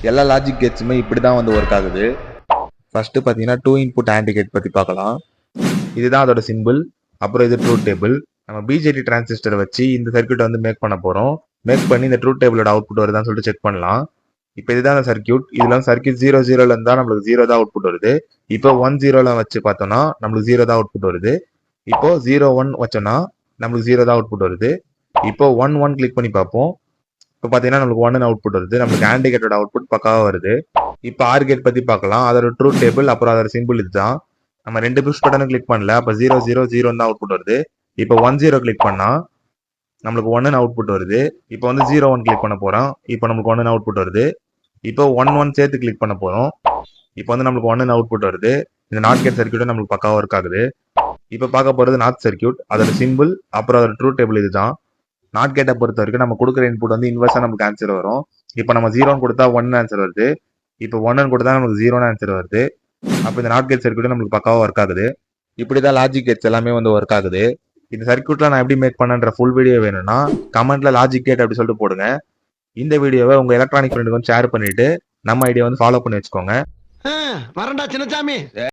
எல்லா லாஜிக் கேட்ஸுமே இப்படி தான் வந்து ஒர்க் ஆகுது. ஃபர்ஸ்ட் பார்த்தீங்கன்னா 2 இன்புட் AND கேட் பற்றி பார்க்கலாம். இதுதான் அதோட சிம்பிள். அப்புறம் இது ட்ரூத் டேபிள். நம்ம பிஜேடி டிரான்சிஸ்டரை வச்சு இந்த சர்க்யூட்டை வந்து மேக் பண்ண போகிறோம். மேக் பண்ணி இந்த ட்ரூத் டேபிளோட அவுட்புட் வருதான்னு சொல்லிட்டு செக் பண்ணலாம். இப்போ இதுதான் அந்த சர்க்யூட். இதில் சர்க்யூட் 0 இருந்தா நம்மளுக்கு 0 தான் அவுட்புட் வருது. இப்போ 1 வச்சு பார்த்தோம்னா நம்மளுக்கு 0 தான் அவுட்புட் வருது. இப்போ 0 வச்சோம்னா நம்மளுக்கு 0 தான் அவுட்புட் வருது. இப்போ 1 கிளிக் பண்ணி பார்ப்போம். இப்போ பார்த்தீங்கன்னா நம்மளுக்கு 1 அவுட்புட் வருது. நம்மளுக்கு AND கேட்டோட அவுட்புட் பக்காவாக வருது. இப்போ ஆர் கேட் பற்றி பார்க்கலாம். அதோட ட்ரூத் டேபிள் அப்புறம் அதோட சிம்பிள் இதுதான். நம்ம 2 புஷ் பட்டனும் கிளிக் பண்ணல. அப்போ 0 தான் அவுட்புட் வருது. இப்போ 10 கிளிக் பண்ணா நம்மளுக்கு 1 அவுட்புட் வருது. இப்போ வந்து 01 கிளிக் பண்ண போறோம். இப்போ நம்மளுக்கு 1 அவுட்புட் வருது. இப்போ 11 சேர்த்து கிளிக் பண்ண போறோம். இப்போ வந்து நம்மளுக்கு 1 அவுட்புட் வருது. இந்த நாட் கேட் சர்க்யூட் நம்மளுக்கு பக்காவா ஒர்க் ஆகுது. இப்போ பார்க்க போறது நாட் சர்க்யூட். அதோட சிம்பிள் அப்புறம் அதோட ட்ரூத் டேபிள் இதுதான். நாட் கேட்டை பொறுத்த வரைக்கும் நம்ம கொடுக்குற இன்புட் வந்து இன்வெர்ஸா நமக்கு ஆன்சர் வரும். இப்போ நம்ம 0 கொடுத்தா 1 ஆன்சர் வருது. இப்போ 1 கொடுத்தா நமக்கு 0 ஆன்சர் வருது. அப்போ இந்த நாட் கேட் சர்க்யூட் நம்மளுக்கு பக்காவா ஒர்க் ஆகுது. இப்படிதான் லாஜிக் கேட்ஸ் எல்லாமே வந்து ஒர்க் ஆகுது. இந்த சர்க்யூட்ல நான் எப்படி மேக் பண்ணன்ற ஃபுல் வீடியோ வேணும்னா கமெண்ட்ல லாஜிக் கேட் அப்படி சொல்லிட்டு போடுங்க. இந்த வீடியோவை உங்க எலக்ட்ரானிக் ஃப்ரெண்டுக்கு ஷேர் பண்ணிட்டு நம்ம ஐடியா வந்து ஃபாலோ பண்ணி வச்சுக்கோங்க. வரண்டா சின்னசாமி.